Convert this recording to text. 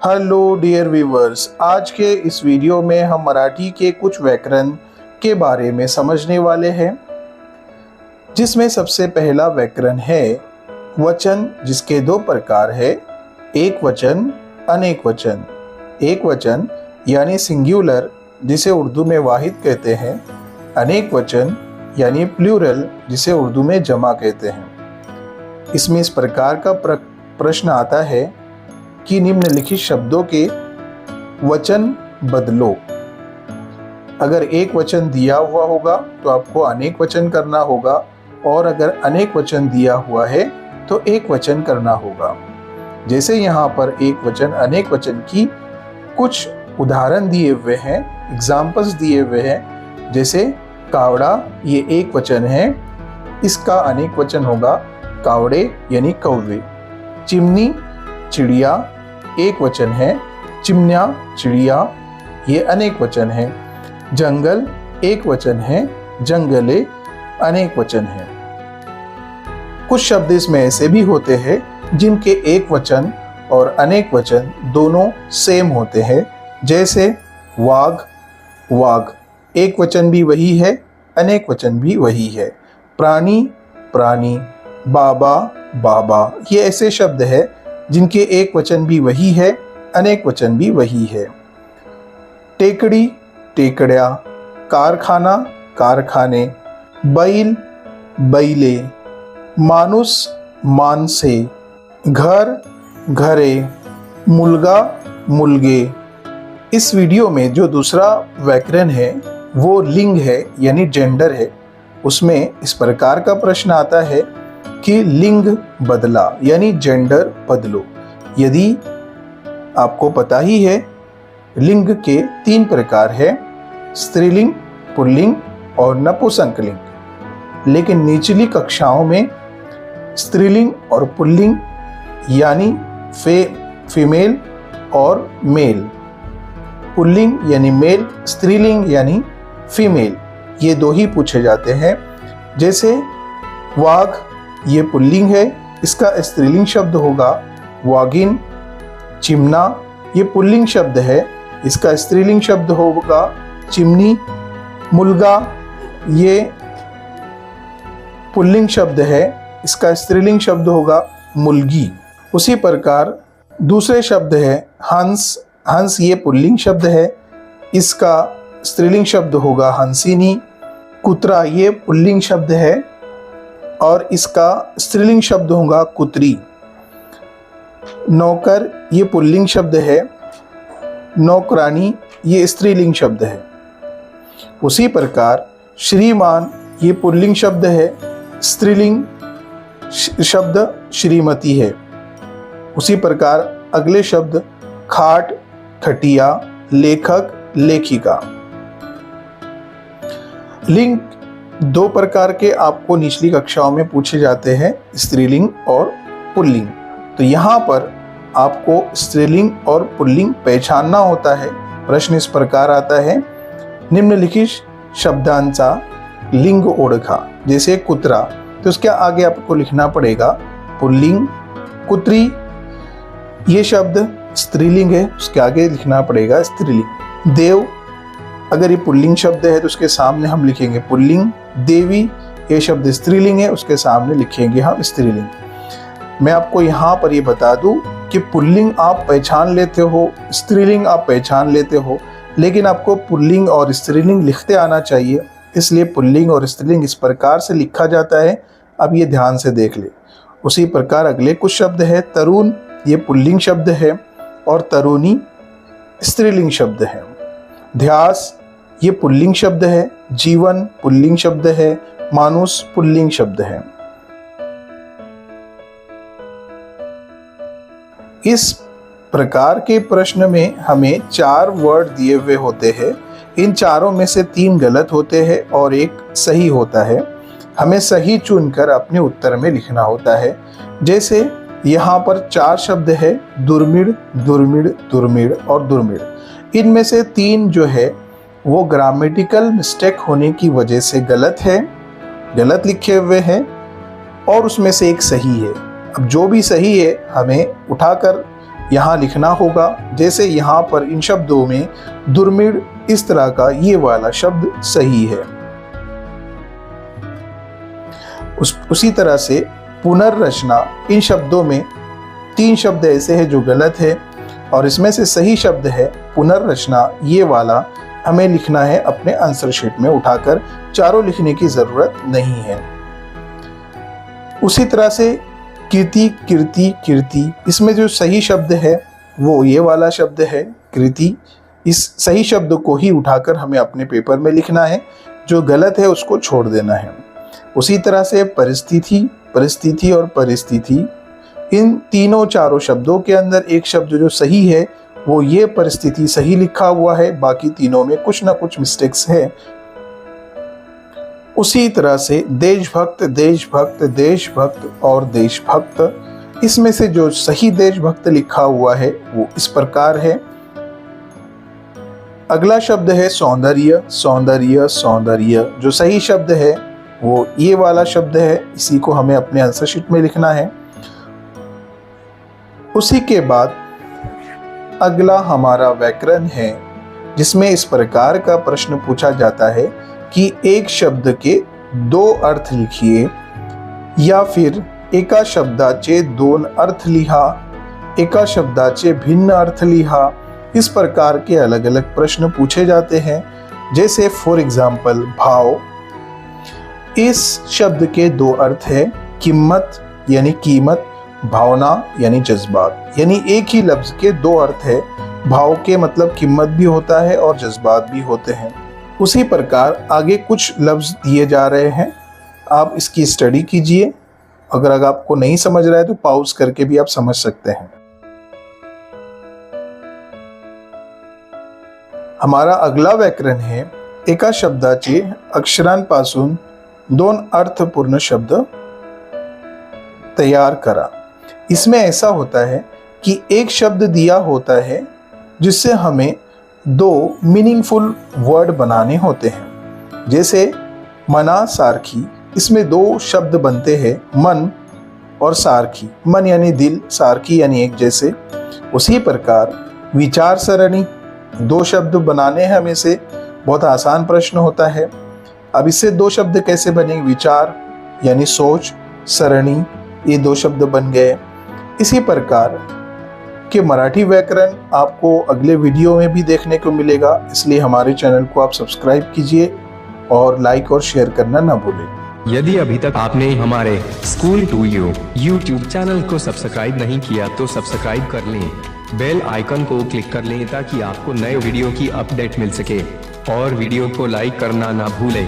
Hello dear viewers, आज के इस वीडियो में हम मराठी के कुछ व्याकरण के बारे में समझने वाले हैं, जिसमें सबसे पहला व्याकरण है वचन, जिसके दो प्रकार है, एक वचन, अनेक वचन। एक वचन यानी सिंगुलर, जिसे उर्दू में वाहिद कहते हैं। अनेक वचन यानी प्लूरल, जिसे उर्दू में जमा कहते हैं। इसमें इस प्रकार का प्रश्न आता है कि निम्नलिखित शब्दों के वचन बदलो। अगर एक वचन दिया हुआ होगा तो आपको अनेक वचन करना होगा, और अगर अनेक वचन दिया हुआ है तो एक वचन करना होगा। जैसे यहाँ पर एक वचन अनेक वचन की कुछ उदाहरण दिए हुए हैं, एग्जाम्पल्स दिए हुए हैं। जैसे कावड़ा, ये एक वचन है, इसका अनेक वचन होगा कावड़े यानी कौवे। चिमनी, चिड़िया, एक वचन है, चिमनिया, चिड़िया, ये अनेक वचन है। जंगल एक वचन है, जंगले अनेक वचन है। कुछ शब्द इसमें ऐसे भी होते हैं जिनके एक वचन और अनेक वचन दोनों सेम होते हैं। जैसे वाघ, वाघ एक वचन भी वही है, अनेक वचन भी वही है। प्राणी, प्राणी, बाबा, बाबा, ये ऐसे शब्द है जिनके एक वचन भी वही है, अनेक वचन भी वही है। टेकड़ी, टेकड़िया, कारखाना, कारखाने, बैल, बैले, मानुस, मानसे, घर, घरे, मुलगा, मुलगे। इस वीडियो में जो दूसरा व्याकरण है वो लिंग है यानी जेंडर है। उसमें इस प्रकार का प्रश्न आता है कि लिंग बदला यानी जेंडर बदलो। यदि आपको पता ही है, लिंग के 3 प्रकार है, स्त्रीलिंग, पुल्लिंग और नपुंसकलिंग। लेकिन निचली कक्षाओं में स्त्रीलिंग और पुल्लिंग यानी फीमेल और मेल, पुल्लिंग यानी मेल, स्त्रीलिंग यानी फीमेल, ये 2 ही पूछे जाते हैं। जैसे वाघ, ये पुल्लिंग है, इसका स्त्रीलिंग शब्द होगा वागिन। चिमना, ये पुल्लिंग शब्द है, इसका स्त्रीलिंग शब्द होगा चिमनी। मुलगा, ये पुल्लिंग शब्द है, इसका स्त्रीलिंग शब्द होगा मुलगी। उसी प्रकार दूसरे शब्द है हंस, हंस ये पुल्लिंग शब्द है, इसका स्त्रीलिंग शब्द होगा हंसिनी। कुतरा, ये पुल्लिंग शब्द है और इसका स्त्रीलिंग शब्द होगा कुतरी। नौकर, ये पुल्लिंग शब्द है, नौकरानी ये स्त्रीलिंग शब्द है। उसी प्रकार श्रीमान, ये पुल्लिंग शब्द है, स्त्रीलिंग शब्द श्रीमती है। उसी प्रकार अगले शब्द खाट, खटिया, लेखक, लेखिका। लिंग 2 प्रकार के आपको निचली कक्षाओं में पूछे जाते हैं, स्त्रीलिंग और पुल्लिंग। तो यहाँ पर आपको स्त्रीलिंग और पुल्लिंग पहचानना होता है। प्रश्न इस प्रकार आता है, निम्नलिखित शब्दांचा लिंग ओळखा। जैसे कुतरा, तो उसके आगे आपको लिखना पड़ेगा पुल्लिंग। कुतरी, ये शब्द स्त्रीलिंग है, उसके आगे लिखना पड़ेगा स्त्रीलिंग। देव, अगर ये पुल्लिंग शब्द है तो उसके सामने हम लिखेंगे पुल्लिंग। देवी, ये शब्द स्त्रीलिंग है, उसके सामने लिखेंगे हम स्त्रीलिंग। मैं आपको यहाँ पर ये बता दूं कि पुल्लिंग आप पहचान लेते हो, स्त्रीलिंग आप पहचान लेते हो, लेकिन आपको पुल्लिंग और स्त्रीलिंग लिखते आना चाहिए। इसलिए पुल्लिंग और स्त्रीलिंग इस प्रकार से लिखा जाता है। अब ये ध्यान से देख ले। उसी प्रकार अगले कुछ शब्द है, तरुण, ये पुल्लिंग शब्द है और तरुणी स्त्रीलिंग शब्द है। ध्यास, ये पुल्लिंग शब्द है, जीवन पुल्लिंग शब्द है, मानुस पुल्लिंग शब्द है। इस प्रकार के प्रश्न में हमें 4 वर्ड दिए हुए होते हैं। इन चारों में से 3 गलत होते हैं और एक सही होता है। हमें सही चुनकर अपने उत्तर में लिखना होता है। जैसे यहाँ पर 4 शब्द है, दुर्मिड़, दुर्मिड़, दुर्मिड़ और दुर्मिड़। इनमें से 3 जो है वो ग्रामेटिकल मिस्टेक होने की वजह से गलत है, गलत लिखे हुए हैं, और उसमें से एक सही है। अब जो भी सही है हमें उठाकर यहाँ लिखना होगा। जैसे यहाँ पर इन शब्दों में दुर्मिढ़, इस तरह का ये वाला शब्द सही है। उसी तरह से पुनर्रचना, इन शब्दों में 3 शब्द ऐसे हैं जो गलत है और इसमें से सही शब्द है पुनर्रचना, ये वाला हमें लिखना है अपने आंसर शीट में उठाकर, चारों लिखने की जरूरत नहीं है। उसी तरह से कीर्ति, कीर्ति, कीर्ति, इसमें जो सही शब्द है वो ये वाला शब्द है कृति। इस सही शब्द को ही उठाकर हमें अपने पेपर में लिखना है, जो गलत है उसको छोड़ देना है। उसी तरह से परिस्थिति, परिस्थिति और परिस्थिति, इन तीनों चारों शब्दों के अंदर एक शब्द जो सही है वो ये परिस्थिति सही लिखा हुआ है, बाकी तीनों में कुछ ना कुछ मिस्टेक्स है। उसी तरह से देशभक्त, देशभक्त, देशभक्त और देशभक्त, इसमें से जो सही देशभक्त लिखा हुआ है वो इस प्रकार है। अगला शब्द है सौंदर्य, सौंदर्य, सौंदर्य, जो सही शब्द है वो ये वाला शब्द है, इसी को हमें अपने आंसर शीट में लिखना है। उसी के बाद अगला हमारा व्याकरण है, जिसमें इस प्रकार का प्रश्न पूछा जाता है कि एक शब्द के 2 अर्थ लिखिए, या फिर एका शब्दाचे 2 अर्थ लिहा, एका शब्दाचे भिन्न अर्थ लिहा। इस प्रकार के अलग अलग प्रश्न पूछे जाते हैं। जैसे फॉर एग्जाम्पल भाव, इस शब्द के 2 अर्थ है, कीमत यानी कीमत, भावना यानी जज्बात, यानी एक ही लफ्ज के 2 अर्थ है। भाव के मतलब कीमत भी होता है और जज्बात भी होते हैं। उसी प्रकार आगे कुछ लफ्ज दिए जा रहे हैं, आप इसकी स्टडी कीजिए। अगर आपको नहीं समझ रहा है तो पॉज करके भी आप समझ सकते हैं। हमारा अगला व्याकरण है एका शब्दाचे अक्षरांपासून 2 अर्थपूर्ण शब्द तैयार करा। इसमें ऐसा होता है कि एक शब्द दिया होता है जिससे हमें 2 मीनिंगफुल वर्ड बनाने होते हैं। जैसे मना सारखी, इसमें 2 शब्द बनते हैं, मन और सारखी, मन यानी दिल, सारखी यानी एक जैसे। उसी प्रकार विचार सरणी, 2 शब्द बनाने हैं हमें से, बहुत आसान प्रश्न होता है। अब इससे 2 शब्द कैसे बने, विचार यानी सोच, सरणी, ये 2 शब्द बन गए। इसी प्रकार के मराठी व्याकरण आपको अगले वीडियो में भी देखने को मिलेगा, इसलिए हमारे चैनल को आप सब्सक्राइब कीजिए और लाइक और शेयर करना ना भूलें। यदि अभी तक आपने हमारे school to you YouTube channel को सब्सक्राइब नहीं किया तो सब्सक्राइब कर लें, बेल आइकन को क्लिक कर लें ताकि आपको नए वीडियो की अपडेट मिल सके और वीडियो को लाइक करना ना भूलें।